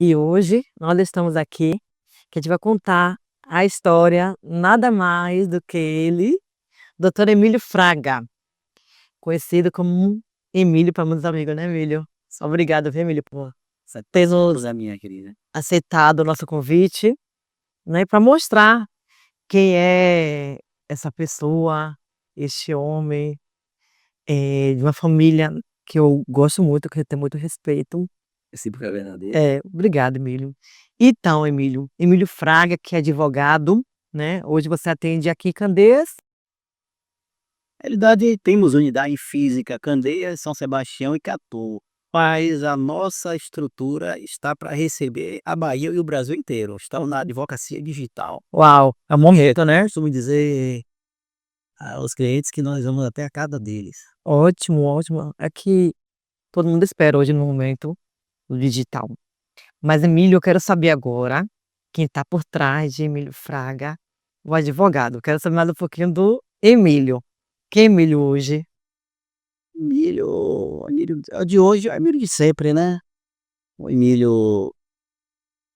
E hoje nós estamos aqui, que a gente vai contar a história nada mais do que ele, Dr. Emílio Fraga, conhecido como Emílio para muitos amigos, né, Emílio? Só obrigado, viu, Emílio, por ter nos Coisa minha querida. aceitado o nosso convite, né, para mostrar quem é essa pessoa, este homem, de uma família que eu gosto muito, que eu tenho muito respeito. Recíproca verdadeira. Obrigado, Emílio. Então, Emílio Fraga, que é advogado, né? Hoje você atende aqui em Candeias. Na realidade, temos unidade em Física, Candeias, São Sebastião e Catu, mas a nossa estrutura está para receber a Bahia e o Brasil inteiro. Estamos na advocacia digital. Uau, é um momento, né? Costumo dizer aos clientes que nós vamos até a casa deles. Ótimo, ótimo. É que todo mundo espera hoje no momento do digital. Mas, Emílio, eu quero saber agora quem está por trás de Emílio Fraga, o advogado. Quero saber mais um pouquinho do Emílio. Quem é Emílio hoje? Emílio de hoje é o Emílio de sempre, né? O Emílio,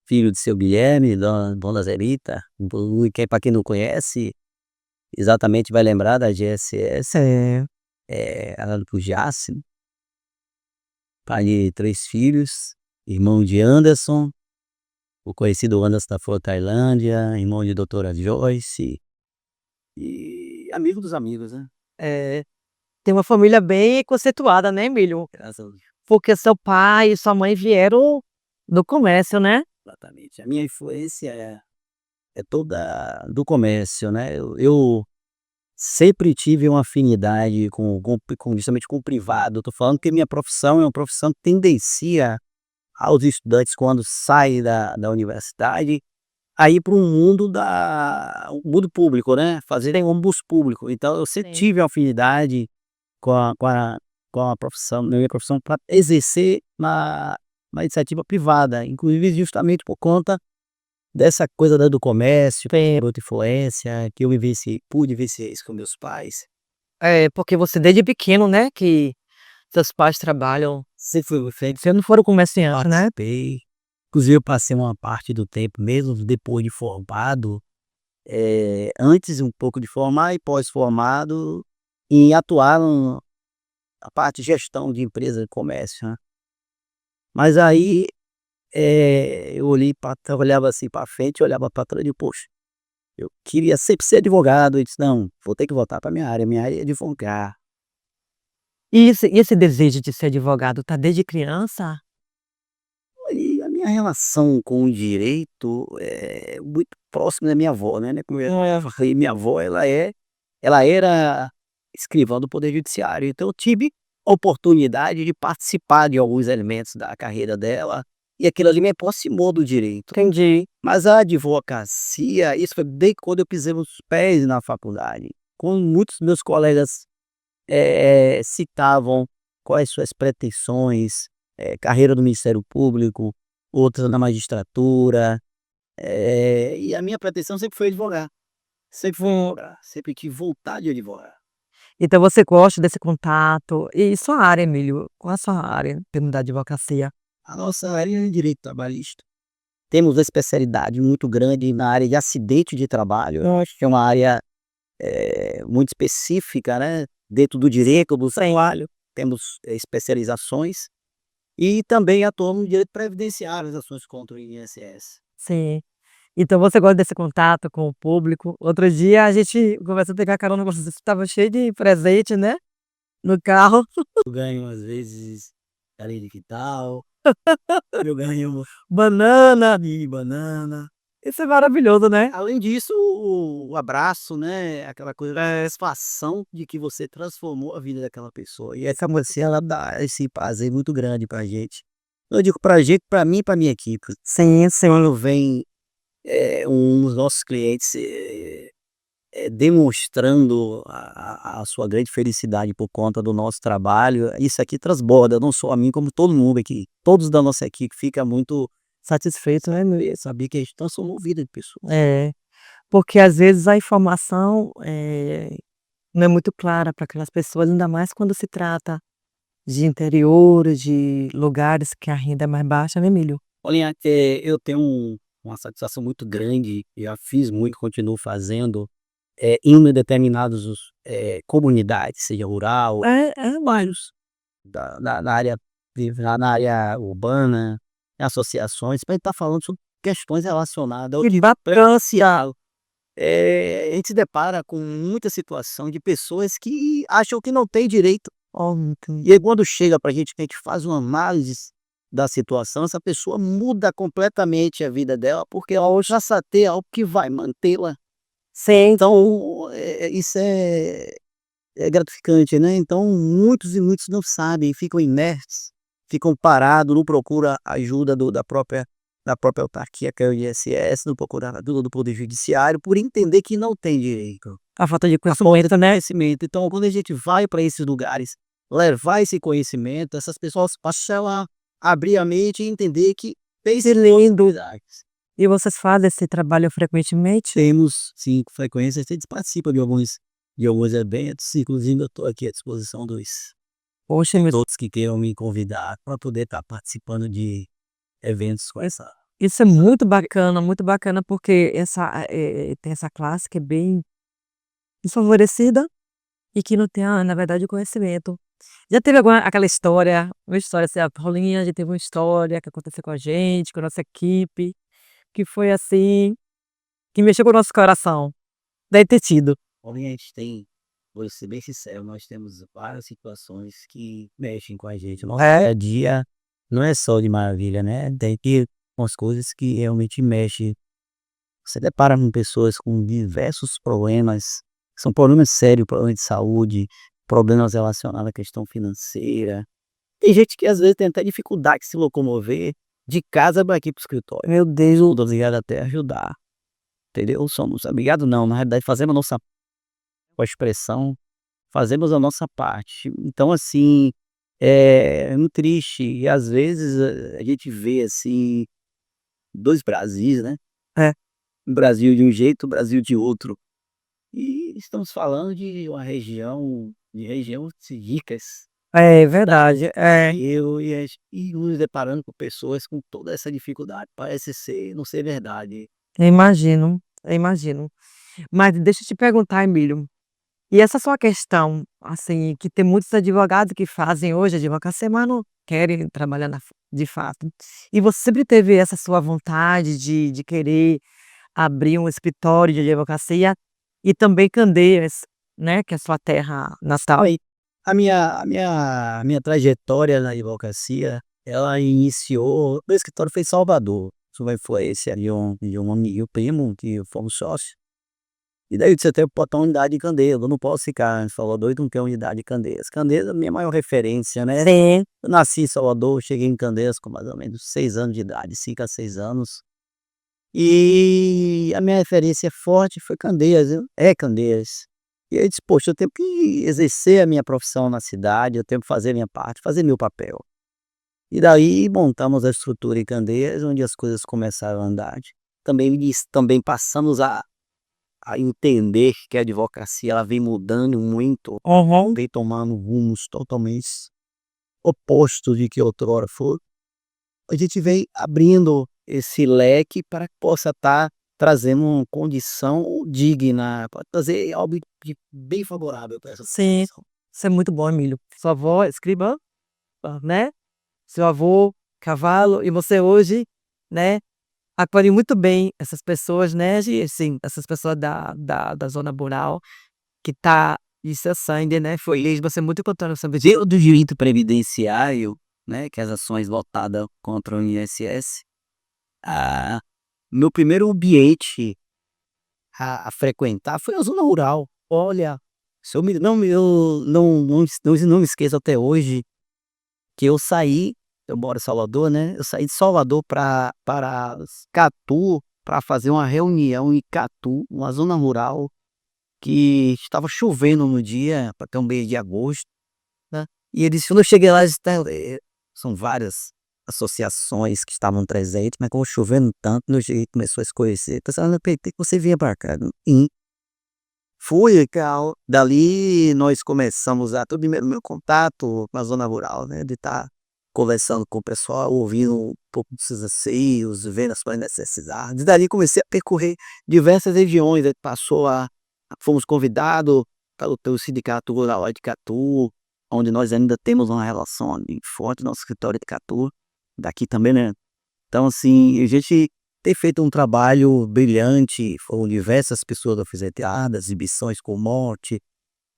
filho de seu Guilherme, Dona Zerita, que para quem não conhece, exatamente vai lembrar da GSS, É, ela do Jace, pai de 3 filhos, irmão de Anderson, o conhecido Anderson da Flor Tailândia, irmão de doutora Joyce, e amigo dos amigos, né, é, tem uma família bem conceituada, né, Emílio? graças a Deus. Porque seu pai e sua mãe vieram do comércio, né? Exatamente. A minha influência é toda do comércio, né, eu sempre tive uma afinidade justamente com o privado. Eu tô falando que minha profissão é uma profissão que tendencia aos estudantes quando saem da universidade, a ir para o mundo público, né, fazerem ônibus público. Então eu sempre Sim. tive uma afinidade com a profissão, na minha profissão, para exercer na iniciativa privada, inclusive justamente por conta dessa coisa, né, do comércio, Sim. muita influência, que eu pude vivenciar isso com meus pais. É, porque você desde pequeno, né, que seus pais trabalham, Sempre fui feito, você não foram comerciantes, né? participei, inclusive eu passei uma parte do tempo mesmo depois de formado, antes um pouco de formar e pós-formado, em atuar na parte de gestão de empresa de comércio, né. Mas aí, eu olhava assim para frente, olhava para trás e digo: "Poxa, eu queria sempre ser advogado", eu disse: "Não, vou ter que voltar para minha área é advogar". E esse desejo de ser advogado tá desde criança? E a minha relação com o direito é muito próxima da minha avó, né, como eu falei, minha avó ela era escrivã do poder judiciário, então eu tive a oportunidade de participar de alguns elementos da carreira dela, e aquilo ali me aproximou do direito. Entendi. Mas a advocacia, isso foi desde quando eu pisei os pés na faculdade, quando muitos meus colegas citavam quais suas pretensões, carreira no Ministério Público, outras na magistratura, e a minha pretensão sempre foi advogar, sempre foi advogar, sempre tive vontade de advogar. Então você gosta desse contato. E sua área, Emílio? Qual a sua área dentro da advocacia? A nossa área é direito trabalhista. Temos uma especialidade muito grande na área de acidente de trabalho, eu acho que é uma área, muito específica, né, dentro do direito do Sim, trabalho, temos, especializações. E também atuamos no direito previdenciário, as ações contra o INSS. sim. Então você gosta desse contato com o público. Outro dia a gente começou a pegar carona com você estava cheio de presente, né, no carro. Eu ganho, às vezes, galinha de quintal, eu ganho Banana. milho, banana. Isso é maravilhoso, né? Além disso, o abraço, né, aquela coisa, a satisfação de que você transformou a vida daquela pessoa. E essa mocinha, ela dá esse prazer muito grande pra gente. Eu digo pra gente, pra mim e pra minha equipe. Sim, sim. Quando vem, um dos nossos clientes, demonstrando a sua grande felicidade por conta do nosso trabalho, isso aqui transborda, não só a mim, como todo mundo aqui. Todos da nossa equipe fica muito Satisfeito, né, meu? saber que a gente transformou a vida de pessoas. É, porque às vezes a informação, não é muito clara para aquelas pessoas, ainda mais quando se trata de interior, de lugares que a renda é mais baixa, né, Emílio? Olha, eu tenho uma satisfação muito grande, já fiz muito, continuo fazendo, indo em determinados, comunidades, seja rural, bairros da área na área urbana, em associações, para estar falando sobre questões relacionadas ao Que bacana. social. A gente se depara com muita situação de pessoas que acham que não tem direito. Ó, E aí quando chega pra gente, que a gente faz uma análise da situação, essa pessoa muda completamente a vida dela, porque ela hoje já tem algo que vai mantê-la. sim. Então, isso é gratificante, né. Então muitos e muitos não sabem, ficam inertes, ficam parados, não procura ajuda da própria autarquia, que é o INSS, não procura ajuda do poder judiciário, por entender que não tem direito. A falta de A falta conhecimento, de né. conhecimento. Então, quando a gente vai para esses lugares, levar esse conhecimento, essas pessoas passam a abrir a mente e entender que tem Que sim lindo. possibilidades. E vocês fazem esse trabalho frequentemente? Temos sim, com frequência, a gente participa de alguns eventos, inclusive eu estou aqui à disposição Poxa, de mas todos que queiram me convidar para poder estar participando de eventos com essa. isso é muito bacana, porque tem essa classe que é bem desfavorecida e que não tem, na verdade, o conhecimento. Já teve alguma aquela história, uma história assim: "A Paulinha já teve uma história que aconteceu com a gente, com a nossa equipe, que foi assim, que mexeu com o nosso coração". Deve ter tido. Porém, a gente tem, vou ser bem sincero, nós temos várias situações que mexem com a gente. Nosso dia É, a dia não é só de maravilha, né? Tem que umas coisas que realmente mexem. Você depara com pessoas com diversos problemas, são problemas sérios, problemas de saúde, problemas relacionados à questão financeira. Tem gente que às vezes tem até dificuldade de se locomover de casa para aqui para o escritório. meu Deus. Obrigado até a ajudar, entendeu? Somos obrigado não, na realidade fazemos a nossa com a expressão, fazemos a nossa parte. Então assim, é muito triste e às vezes a gente vê assim 2 Brasis, né, É, o Brasil de um jeito, o Brasil de outro. E estamos falando de regiões ricas é da verdade. É, e nos deparando com pessoas com toda essa dificuldade, parece ser não ser verdade. eu imagino. Mas deixa eu te perguntar, Emílio, e essa sua questão, assim, que tem muitos advogados que fazem hoje advocacia, mas não querem trabalhar de fato. E você sempre teve essa sua vontade de querer abrir um escritório de advocacia e também Candeias, né, que é a sua terra natal. Olha, a minha trajetória na advocacia, ela iniciou meu escritório foi em Salvador, sob a influência de um amigo primo, que fomos sócios. E daí eu disse: "Eu tenho que botar uma unidade em Candeias, eu não posso ficar em Salvador e não ter unidade em Candeias". Candeias é a minha maior referência, né. Sim, Eu nasci em Salvador, cheguei em Candeias com mais ou menos 6 anos de idade, 5 a 6 anos. E a minha referência forte foi Candeias, é Candeias. E aí eu disse: "Poxa, eu tenho que exercer a minha profissão na cidade, eu tenho que fazer a minha parte, fazer meu papel". E daí montamos a estrutura em Candeias, onde as coisas começaram a andar. Também passamos a entender que a advocacia ela vem mudando muito, aham. vem tomando rumos totalmente opostos de que outrora foi. A gente vem abrindo esse leque para que possa estar trazendo uma condição digna, para trazer algo de bem favorável para essa Sim, população. isso é muito bom, Emílio. Sua avó é escrivã, né, seu avô cavalo e você hoje, né, acolhe muito bem essas pessoas, né, de assim, essas pessoas da zona rural que tá em seu sangue, né, feliz, você é muito contando sobre isso. Dentro do direito previdenciário, né, que as ações voltadas contra o INSS, ah, meu primeiro ambiente a frequentar foi a zona rural. Olha, se eu me não me eu não me esqueço até hoje que eu moro em Salvador, né, eu saí de Salvador para Catu, para fazer uma reunião em Catu, uma zona rural, que estava chovendo no dia, para ter um mês de agosto, né, e eles quando eu cheguei lá, são várias associações que estavam presentes, mas como chovendo tanto, quando eu cheguei começou a escurecer, então "Ah, que você vinha para cá". Fui e tal, dali nós começamos a ter o primeiro meu contato com a zona rural, né, de estar conversando com o pessoal, ouvindo um pouco dos seus anseios, vendo as suas necessidades. Dali comecei a percorrer diversas regiões, aí fomos convidados pelo Sindicato Rural lá de Catu, onde nós ainda temos uma relação bem forte, nosso escritório de Catu, daqui também, né. Então assim, a gente tem feito um trabalho brilhante, foram diversas pessoas alfaiatadas, exibições com morte,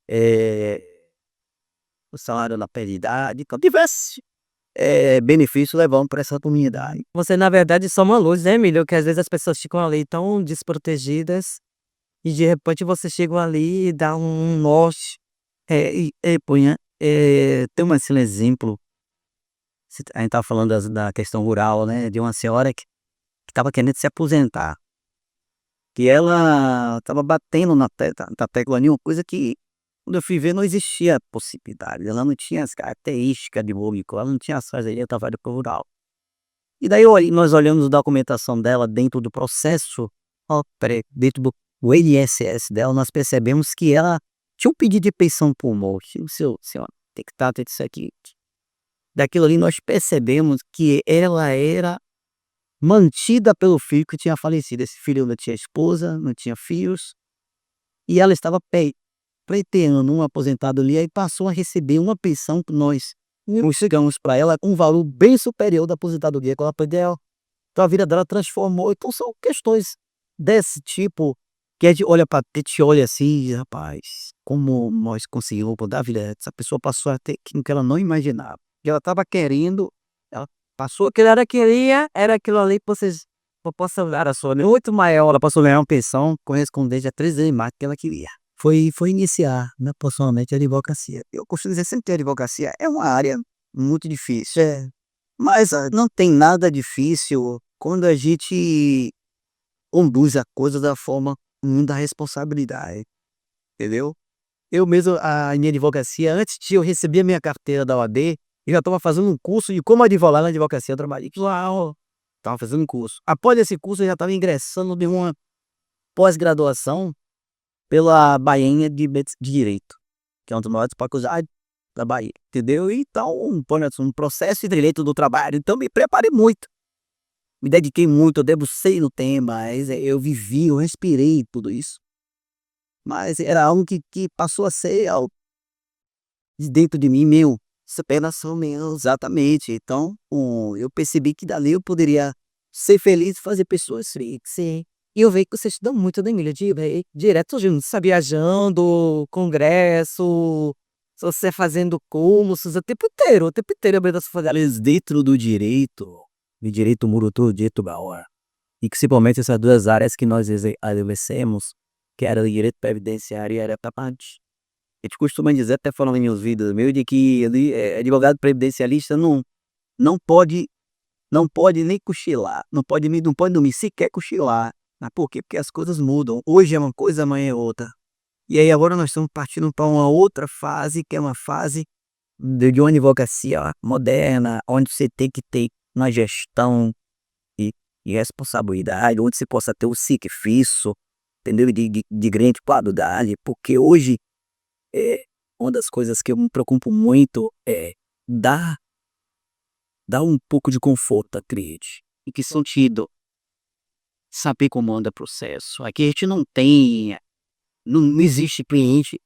eh, o salário na peridade, então diversos benefício levando para essa comunidade. Você na verdade só uma luz, né, Emílio, que às vezes as pessoas ficam ali tão desprotegidas, e de repente você chega ali e dá um norte. Ponha, tem um assim, um exemplo, a gente estava falando da questão rural, né, de uma senhora que estava querendo se aposentar, que ela estava batendo na tecla de uma coisa que, quando eu fui ver, não existia possibilidade, ela não tinha as características de bom ela não tinha as coisas, ela estava indo para o rural. E daí nós olhamos a documentação dela dentro do processo, ó, espera dentro do INSS dela, nós percebemos que ela tinha um pedido de pensão por morte. O seu senhora, tem que estar isso aqui. Daquilo ali nós percebemos que ela era mantida pelo filho que tinha falecido. Esse filho não tinha esposa, não tinha filhos, e ela estava pleiteando uma aposentadoria e passou a receber uma pensão que nós chegamos para ela com um valor bem superior da aposentadoria que ela perdeu. Então a vida dela transformou. Então são questões desse tipo que a gente olha para a gente olha assim: "Rapaz, como nós conseguimos mudar a vida dessa pessoa, passou a ter aquilo que ela não imaginava, que ela estava querendo, ela passou O que ela queria era aquilo ali que vocês proporcionaram a sua, né, muito maior. ela passou a ganhar uma pensão correspondente a 3 vezes mais do que ela queria. Foi iniciar, né, profissionalmente a advocacia. Eu costumo dizer sempre que a advocacia é uma área muito difícil, mas, não tem nada difícil quando a gente conduz a coisa da forma com muita responsabilidade, entendeu? Eu mesmo, a minha advocacia, antes de eu receber a minha carteira da OAB, eu já estava fazendo um curso de como advogar na advocacia trabalhista. Uau! Estava fazendo um curso. Após esse curso, eu já estava ingressando em uma pós-graduação pela Bainha de Direito, que é um dos maiores faculdades da Bahia, entendeu? Então, por exemplo, um processo de direito do trabalho, então me preparei muito, me dediquei muito, eu debrucei no tema, mas eu vivi, eu respirei tudo isso. Mas era algo que passou a ser algo de dentro de mim, meu, superação meu, exatamente. Então, eu percebi que dali eu poderia ser feliz e fazer pessoas felizes. Sim. E eu vejo que você estuda muito, né, Emílio, direto junto, você viajando, congresso, você fazendo cursos, o tempo inteiro abrindo a sua faculdade. Mas dentro do direito, de direito murutu, direito baor, e principalmente essas duas áreas que nós exercemos, que era o direito previdenciário e era a parte. A gente costuma dizer, até falando em meus vídeos meio, de que ali, advogado previdencialista não pode não pode nem cochilar, não pode dormir, sequer cochilar. Mas por quê? Porque as coisas mudam. Hoje é uma coisa, amanhã é outra. E aí agora nós estamos partindo para uma outra fase, que é uma fase de uma advocacia moderna, onde você tem que ter uma gestão e e responsabilidade, onde você possa ter o sacrifício, entendeu? De grande qualidade, porque hoje, é uma das coisas que eu me preocupo muito é dar dar um pouco de conforto à cliente. Em que sentido? Saber como anda o processo. Aqui a gente não existe cliente,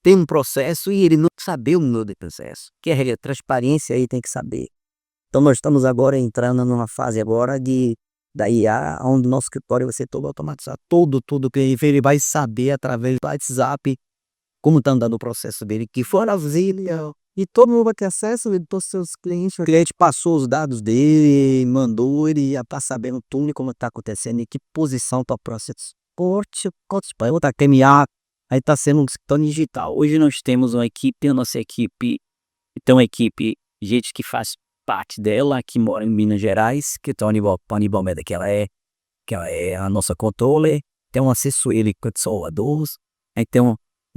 tem um processo e ele não saber o número de processo, que é a regra, transparência aí tem que saber. Então nós estamos agora entrando numa fase agora da IA, onde o nosso escritório vai ser todo automatizado, tudo que ele vai saber através do WhatsApp como está andando o processo dele, que for auxílio. E todo mundo vai ter acesso, e todos os seus clientes. O cliente passou os dados dele, mandou, ele já está sabendo tudo como está acontecendo, em que posição está o processo. Corte, para outra TMA, aí está sendo um escritório digital. Hoje nós temos uma equipe, a nossa equipe, tem uma equipe, gente que faz parte dela, que mora em Minas Gerais, que está o Aníbal Meda, que ela é a nossa controller, tem um assessor, ele que é de Salvador, aí tem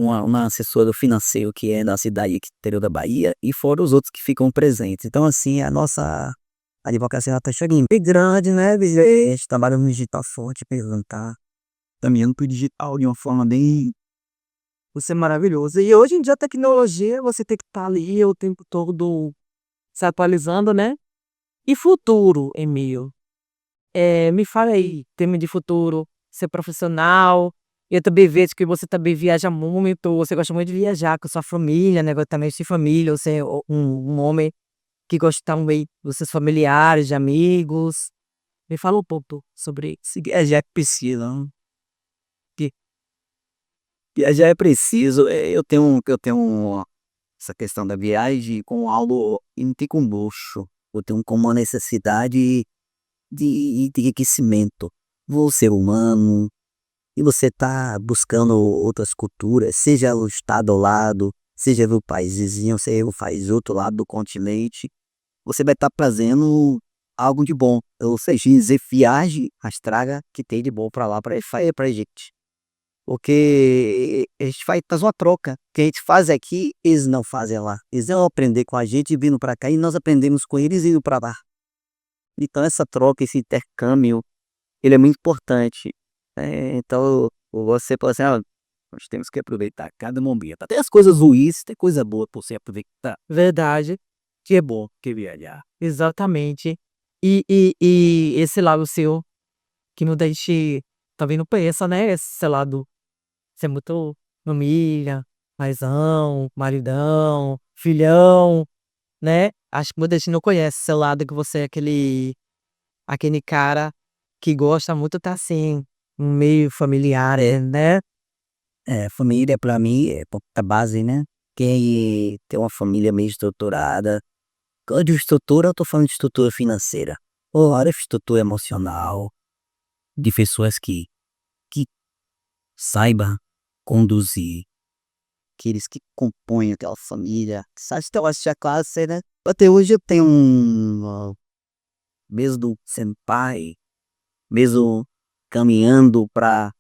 uma assessora financeira que é da cidade aqui do interior da Bahia, e fora os outros que ficam presentes. Então, assim, a nossa advocacia está chegando bem grande, né, bicho? A gente trabalha no digital forte, tá caminhando para o digital de uma forma bem. Você é maravilhoso. E hoje em dia a tecnologia, você tem que estar ali o tempo todo se atualizando, né. E futuro, Emílio? Me fala aí, tema de futuro, ser profissional. Eu também vejo que você também viaja muito, você gosta muito de viajar com sua família, né, também de família, você é um homem que gosta também dos seus familiares, de amigos. Me fala um pouco sobre isso. Se viajar é preciso, que viajar é preciso. Eu tenho essa questão da viagem com algo anticombusto. Eu tenho como uma necessidade de enriquecimento. Vou ser humano, e você tá buscando outras culturas, seja o estado ao lado, seja o país vizinho, seja o país outro lado do continente, você vai estar trazendo algo de bom. Ou seja, dizer viagem, mas traga que tem de bom para lá, para gente. Porque a gente faz uma troca. O que a gente faz aqui, eles não fazem lá. Eles vão aprender com a gente vindo para cá e nós aprendemos com eles indo para lá. Então essa troca, esse intercâmbio, ele é muito importante. Então você fala assim: "Ah, nós temos que aproveitar cada momento". Até as coisas ruins, tem coisa boa para você aproveitar, Verdade, que é bom que viajar. exatamente. E esse lado seu, que muita gente também não pensa, né, esse lado, você é muito família, paizão, maridão, filhão, né. Acho que muita gente não conhece seu lado, que você é aquele cara que gosta muito tá assim, no meio familiar, né. Família para mim é a base, né. Quem tem uma família meio estruturada, quando eu digo estrutura, eu tô falando de estrutura financeira, ou olha, estrutura emocional, de pessoas que saiba conduzir. Aqueles que compõem aquela família, sabe, então acho a classe, né. Até hoje eu tenho mesmo sendo pai, mesmo caminhando para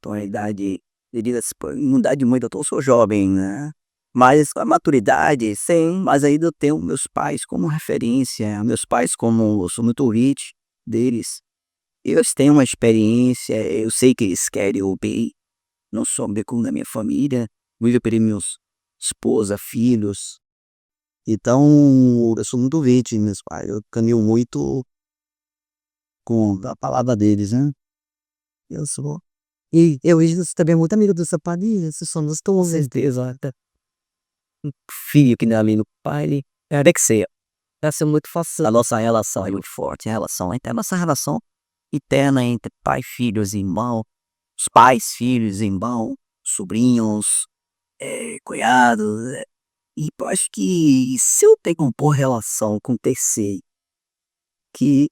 uma idade, eu digo assim, pô, não idade muito, eu sou jovem, né, mas a maturidade, sim, mas ainda eu tenho meus pais como referência, meus pais como eu sou muito ouvinte deles, eles têm uma experiência, eu sei que eles querem o bem, não só o bem como da minha família, muito pela meus esposa, filhos. Então, eu sou muito ouvinte meus pais, eu caminho muito com a palavra deles, né. Eu sou E eu vejo você também é muito amigo do seu padrinho, vocês somos com todos. certeza, até um filho que não é ali no pai, ele tem que ser. Tá sendo muito fácil. A nossa relação é muito forte, a nossa relação interna entre pai, filhos, irmão, os pais, filhos, irmão, sobrinhos, cunhados, e eu acho que se eu tenho uma boa relação com terceiro, que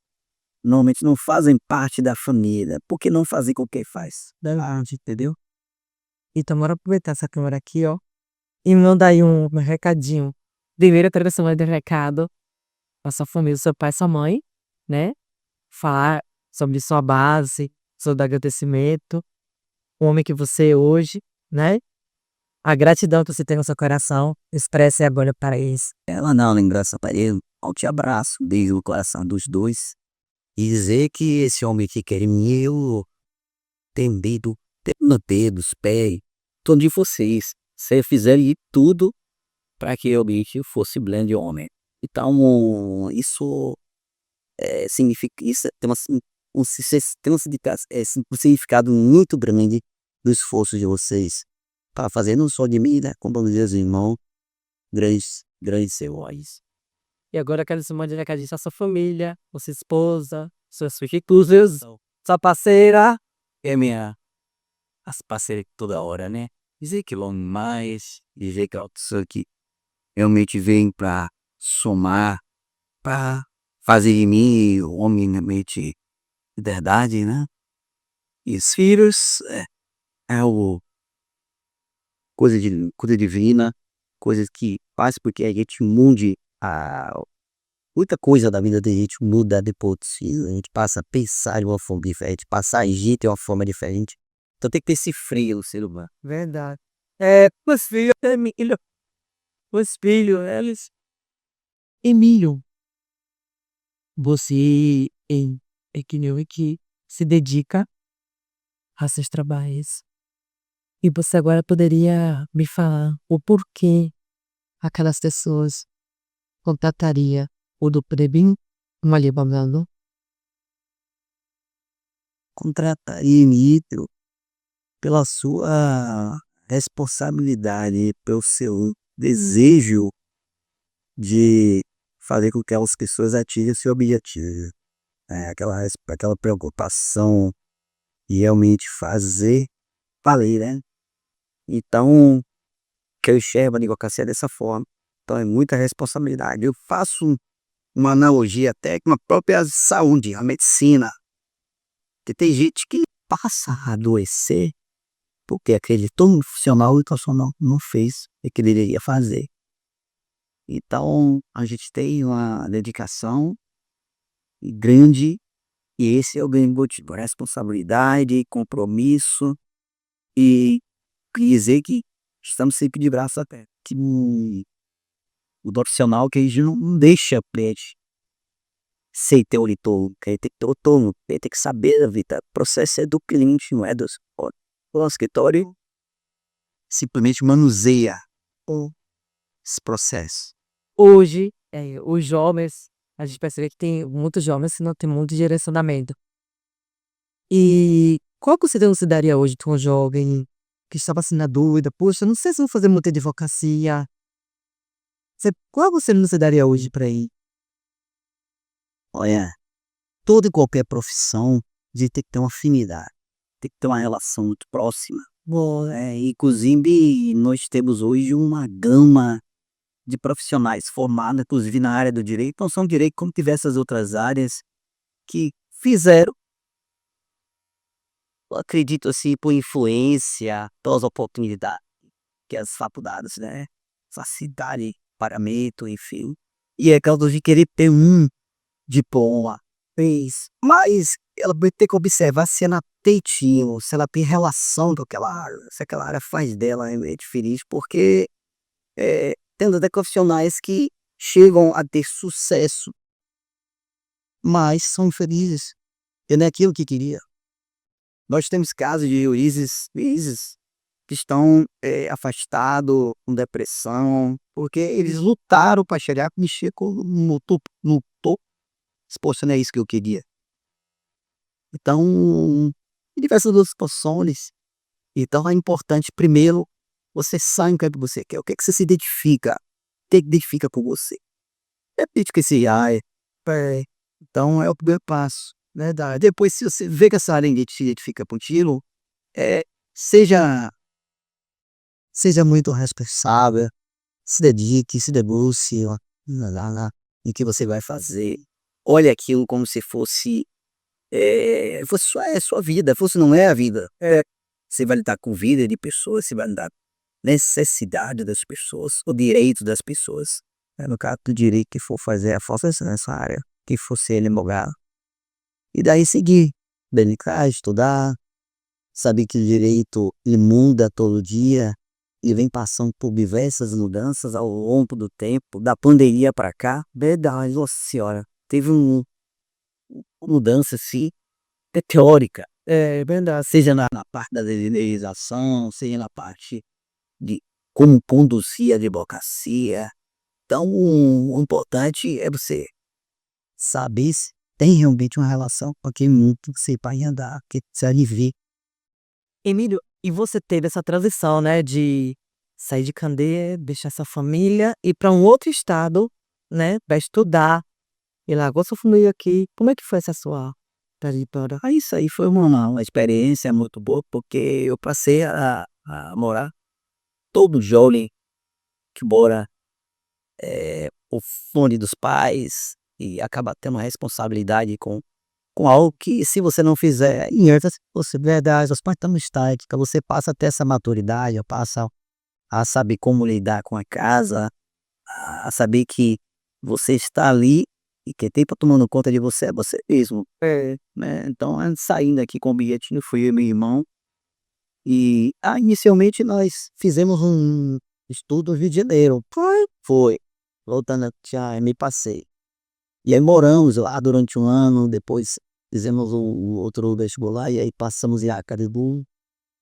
normalmente não fazem parte da família, por que não fazer com quem faz? Verdade, entendeu. Então bora aproveitar essa câmera aqui, ó, e mandar aí um recadinho. Primeiro eu quero que você mande um recado pra sua família, seu pai e sua mãe, né, falar sobre sua base, sobre agradecimento, o homem que você é hoje, né, a gratidão que você tem no seu coração, expresse agora para eles. Ela não, lembrança para ele, forte abraço, beijo no coração dos dois, e dizer que esse homem que quer mim, eu tenho medo, tenho no dedo, os pés, todo de vocês, se fizerem tudo para que eu realmente fosse grande homem. Então, isso significa, isso tem um significado muito grande do esforço de vocês para fazer não só de mim, né, como dos meus irmãos, grandes heróis. E agora eu quero que você mande um recadinho pra sua família, pra sua esposa, seus filhos, sua parceira. É minha as parceiras toda hora, né, dizer que logo mais, dizer que é uma pessoa que realmente vem para somar, para fazer de mim um homem realmente de verdade, né. E os filhos é o coisa divina, coisas que faz porque a gente mude a muita coisa da vida da gente muda depois dos filhos, a gente passa a pensar de uma forma diferente, passa a agir de uma forma diferente. Então tem que ter esse freio no ser humano. Verdade. Meus filhos, Emílio, meus filhos, eles. Emílio, você é que nem eu que se dedica a seus trabalhos. E você agora poderia me falar o porquê aquelas pessoas contrataria o Dr. Bin Malibabano? Contrataria Nitro pela sua responsabilidade, pelo seu desejo de fazer com que as pessoas atinjam seu objetivo. Aquela preocupação e realmente fazer valer, né? Então, que eu enxergo a advocacia dessa forma. Então é muita responsabilidade. Eu faço uma analogia até com a própria saúde, a medicina. Que tem gente que passa a adoecer porque acreditou no profissional e o profissional não fez o que deveria fazer. Então, a gente tem uma dedicação grande e esse é o grande motivo. Responsabilidade, compromisso e dizer que estamos sempre de braço aberto. Que o profissional que a gente não deixa plete ser teoritor, que ele tem que ter autônomo, ele tem que saber da vida. O processo é do cliente, não é do escritório. O escritório simplesmente manuseia esse processo. Hoje, os jovens, a gente percebe que tem muitos jovens que não têm muito direcionamento. E qual conselho você daria hoje para um jovem que estava assim na dúvida? Poxa, não sei se vou fazer muita advocacia. Qual conselho você daria hoje para ele? Olha, toda e qualquer profissão de tem que ter uma afinidade, tem que ter uma relação muito próxima. Bom, inclusive, nós temos hoje uma gama de profissionais formados, inclusive na área do direito, não são direito como diversas outras áreas que fizeram, eu acredito assim, por influência, pelas oportunidades que as faculdades, né, facilidade, paramento, enfim. E é causa de querer ter um diploma, fez, mas ela vai ter que observar se ela tem tino, se ela tem relação com aquela área, se aquela área faz dela realmente feliz, porque tendo até profissionais que chegam a ter sucesso, mas são infelizes, e não é aquilo que queria. Nós temos casos de juízes que estão afastados, com depressão, porque eles lutaram para chegar, mexer no topo, poxa, não é isso que eu queria. Então, em diversas outras posições, então é importante primeiro você sabe o que é que você quer, o que é que você se identifica, o que é que identifica com você. Repete que esse então é o primeiro passo, né? Depois, se você vê que essa área se identifica contigo, é, seja, seja muito responsável, se dedique, se debruce lá, em que você vai fazer. Olhe aquilo como se fosse sua vida, fosse não é a vida. Você vai lidar com vida de pessoas, você vai lidar com necessidade das pessoas, o direito das pessoas. No caso do direito que for fazer a força nessa área, que for ser advogado. E daí seguir, dedicar, estudar, saber que o direito ele muda todo dia e vem passando por diversas mudanças ao longo do tempo, da pandemia para cá. Verdade, nossa senhora, teve uma mudança assim, teórica, verdade, seja na parte da legislação, seja na parte de como conduzir a advocacia. Então, o importante é você saber se tem realmente uma relação com aquele mundo que você vai andar, que você vai viver. Emílio, e você teve essa transição, né, de sair de Candeias, deixar essa família, ir para um outro estado, né, para estudar, e largou sua família aqui. Como é que foi essa sua trajetória? Isso aí foi uma experiência muito boa, porque eu passei a morar todo jovem que mora o fone dos pais e acaba tendo uma responsabilidade com algo que se você não fizer, em outras possibilidades, os pais estão no estágio, então você passa a ter essa maturidade, passa a saber como lidar com a casa, a saber que você está ali e quem tem para tomando conta de você é você mesmo. Né? Então, saindo aqui com o bilhetinho, fui eu e meu irmão. E inicialmente nós fizemos um estudo no Rio de Janeiro. Foi. Voltando, já me passei. E aí moramos lá durante um ano, depois fizemos o outro vestibular e aí passamos em Aracaju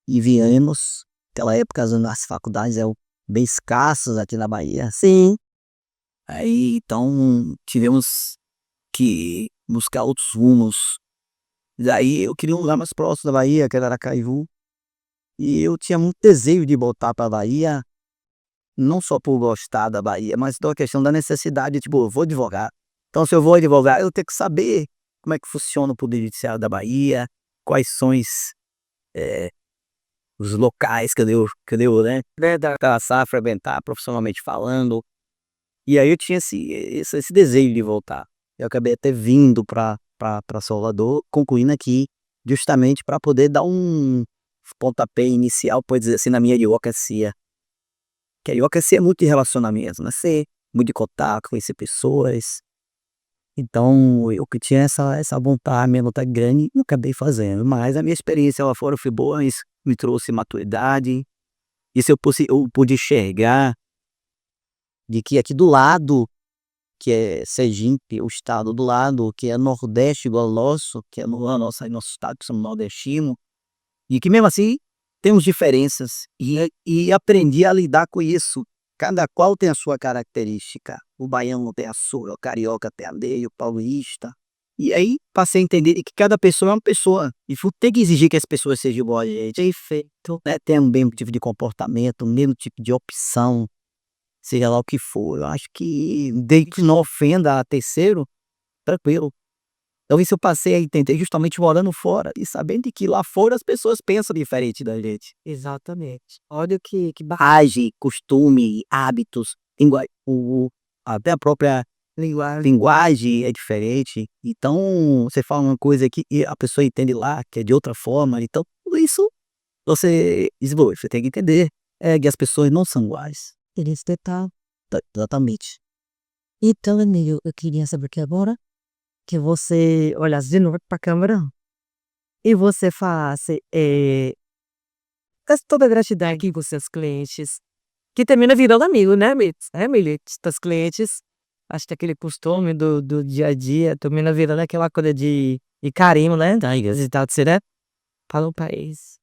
e viemos. Naquela época as faculdades eram bem escassas aqui na Bahia. Sim. Aí, então, tivemos que buscar outros rumos. Daí eu queria um lugar mais próximo da Bahia, que era Aracaju, e eu tinha muito desejo de voltar para a Bahia, não só por gostar da Bahia, mas pela questão da necessidade, tipo, eu vou advogar. Então, se eu vou advogar, eu tenho que saber como é que funciona o poder judiciário da Bahia, quais são os locais que eu, né, Verdade. traçar, frequentar profissionalmente falando. E aí eu tinha esse desejo de voltar. Eu acabei até vindo para Salvador, concluindo aqui, justamente para poder dar um pontapé inicial, pode dizer assim, na minha advocacia. Que a advocacia é muito de relacionamento, né? Ser muito de contato, conhecer pessoas. Então, eu que tinha essa vontade, minha vontade grande, eu acabei fazendo. Mas a minha experiência lá fora foi boa, isso me trouxe maturidade. Isso eu pude enxergar de que aqui do lado, que é Sergipe, o estado do lado, que é Nordeste igual ao nosso, que é nosso estado, que somos nordestinos, e que mesmo assim temos diferenças, e aprendi a lidar com isso. Cada qual tem a sua característica. O baiano tem a sua, o carioca tem a dele, o paulista. E aí passei a entender que cada pessoa é uma pessoa. E tem que exigir que as pessoas sejam igual a gente. Perfeito. Né? Tenham o mesmo tipo de comportamento, o mesmo tipo de opção, seja lá o que for. Eu acho que desde que não ofenda a terceiro, tranquilo. Então isso eu passei a entender justamente morando fora e sabendo de que lá fora as pessoas pensam diferente da gente. Exatamente. Olha que Age, costume, hábitos, até a própria linguagem é diferente. Então você fala uma coisa aqui e a pessoa entende lá que é de outra forma. Então tudo isso você desenvolve, você tem que entender que as pessoas não são iguais. Eles detalhe. Exatamente. Então, amigo, eu queria saber que agora que você olhasse de novo para a câmera e você falasse toda a gratidão aqui com seus clientes, que termina virando amigo, né, Milits? Teus clientes, acho que aquele costume do dia a dia termina virando aquela coisa de carinho, né? Da visitar você, né? Para o país.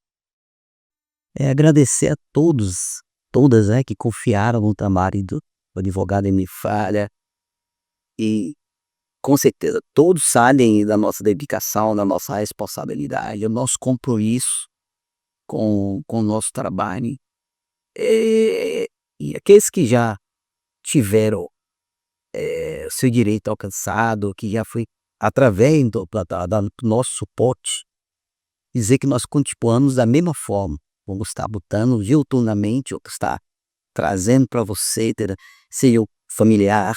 Agradecer a todos, todas, que confiaram no trabalho do advogado Emílio Falha e com certeza todos sabem da nossa dedicação, da nossa responsabilidade, do nosso compromisso com o nosso trabalho. E aqueles que já tiveram o seu direito alcançado, que já foi através do nosso suporte, dizer que nós continuamos da mesma forma. Vamos estar botando diuturnamente, ou estar trazendo para você, seja o familiar,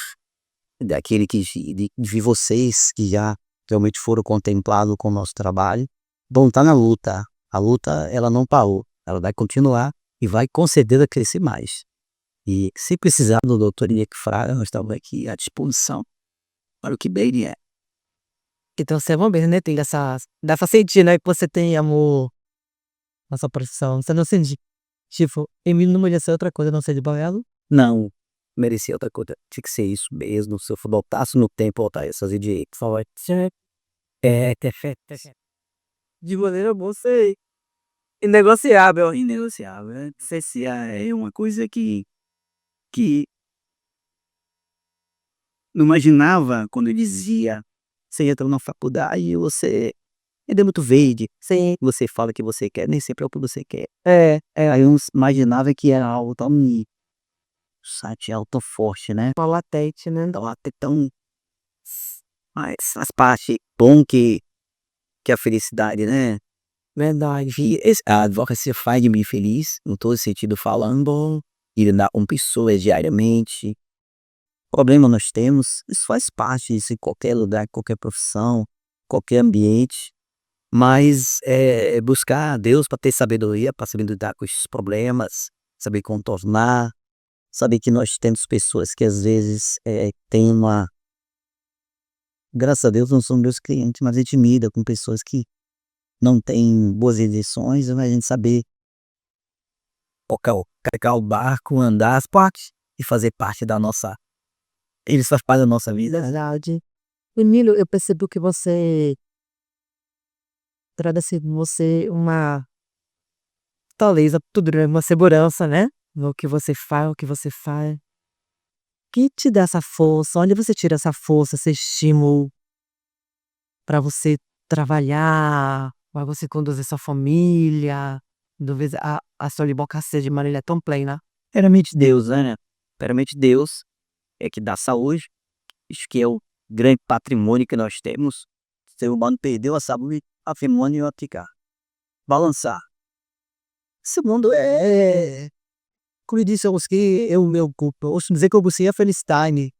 daquele de vocês que já realmente foram contemplados com o nosso trabalho, vão estar na luta. A luta, ela não parou, ela vai continuar e vai com certeza crescer mais. E se precisar do doutor Inique Fraga, nós estamos aqui à disposição para o que bem vier. Então você é bom mesmo, né? Tem dá pra sentir, né? Que você tem amor na sua profissão. Você não sente, tipo, Emílio não podia ser outra coisa, a não ser de Baiano? Não merecia outra coisa, tinha que ser isso mesmo. Se eu voltasse no tempo, voltar a fazer direito, por favor. Perfeito. De maneira boa, sei. Inegociável. Inegociável, né? Se é uma coisa que não imaginava quando eu dizia, você entra numa faculdade e você é muito verde, Sim. você fala que você quer, nem sempre é o que você quer. É. Aí eu imaginava que era algo tão site algo tão forte, né? Uma latente, né? Então até tão, mas faz parte bom que a felicidade, né? Verdade. A advocacia faz de mim feliz, em todo sentido falando, e lidar com pessoas diariamente. Problema nós temos, isso faz parte disso em qualquer lugar, qualquer profissão, qualquer ambiente. Mas buscar a Deus para ter sabedoria, para saber lidar com esses problemas, saber contornar, saber que nós temos pessoas que às vezes têm graças a Deus não são meus clientes, mas a gente lida com pessoas que não têm boas intenções, mas a gente saber carregar o barco, andar as partes e fazer parte da nossa, eles fazem parte da nossa vida. Verdade. Emílio, eu percebo que você traz assim, você uma talvez tudo, né? Uma segurança, né? No que você faz, o que você faz. que te dá essa força? Onde você tira essa força, esse estímulo para você trabalhar, para você conduzir sua família, talvez a sua advocacia de maneira tão plena? Primeiramente Deus, né, primeiramente Deus é que dá saúde, isso que é o grande patrimônio que nós temos. O ser humano perdeu a saúde, a patrimônio vai ficar. Balançar. Esse mundo como eu disse a você, é o meu corpo. Eu ouço dizer que você é felicidade.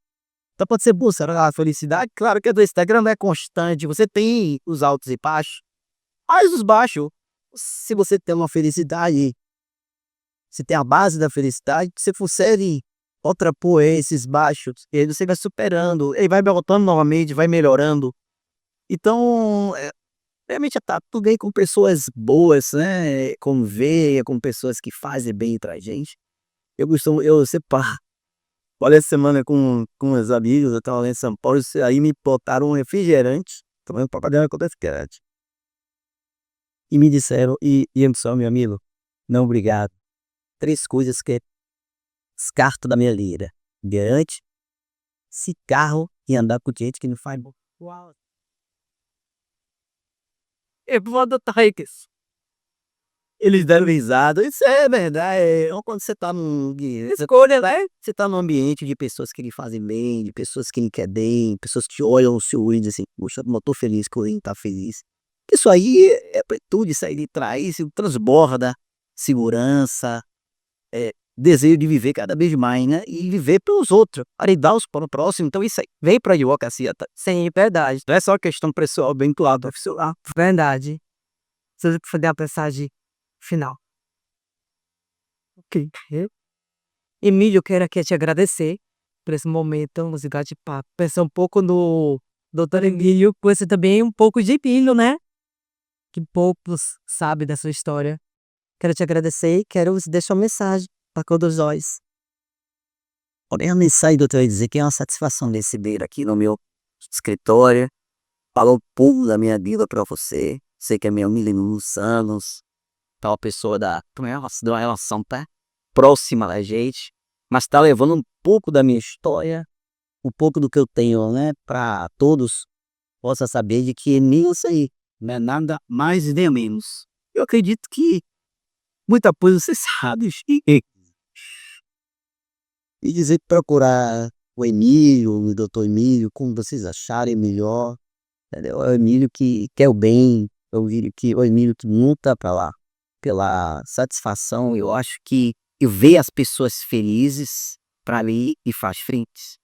Então pode ser buscar a felicidade. Claro que a do Instagram não é constante. Você tem os altos e baixos. Mas os baixos, se você tem uma felicidade, se tem a base da felicidade, você consegue contrapor esses baixos. E aí você vai superando. Ele vai voltando novamente, vai melhorando. Então, realmente tá tudo bem com pessoas boas, né? Conviver com pessoas que fazem bem pra gente. Eu separo. Olha, essa semana com os amigos, eu tava lá em São Paulo, aí me botaram um refrigerante, tomando propaganda com refrigerante. E me disseram, e eu só, meu amigo, não obrigado. 3 coisas que descarto da minha vida: refrigerante, cigarro e andar com gente que não faz bom. Uau. Eu vou adotar isso. Eles deram risada, isso é verdade. Quando você tá num ambiente, Escolha, né? você tá num ambiente de pessoas que lhe fazem bem, de pessoas que lhe querem bem, pessoas que olham o seu olho e dizem assim: poxa, eu tô feliz que o Corinthians tá feliz. Isso aí é plenitude, isso aí de trás, isso transborda segurança, desejo de viver cada vez mais, né? E viver pelos outros, para dar os para o próximo. Então isso aí vem pra advocacia, tá? Sim, verdade, Não é só questão pessoal, bem claro, profissional. verdade. Você vai fazer a mensagem final. Ok. Emílio, eu quero aqui te agradecer por esse momento, esse bate-papo. Pensar um pouco no doutor Emílio, conhecer também um pouco de Emílio, né? Que poucos sabem da sua história. Quero te agradecer e quero deixar uma mensagem para todos nós. Porém, a mensagem, doutor, é dizer que é uma satisfação receber aqui no meu escritório. Falou um pouco da minha vida pra você. Sei que é meu amigo de muitos anos. Tá uma pessoa de uma relação tá próxima da gente. Mas tá levando um pouco da minha história, um pouco do que eu tenho, né? Pra todos possa saber de que nem isso aí não é nada mais e nem menos. Eu acredito que muita coisa você sabe. E dizer que procurar o Emílio, o doutor Emílio, como vocês acharem melhor. Entendeu? É o Emílio que quer o bem, o Emílio que luta pela satisfação. Eu acho que ver as pessoas felizes, para mim, me faz frente.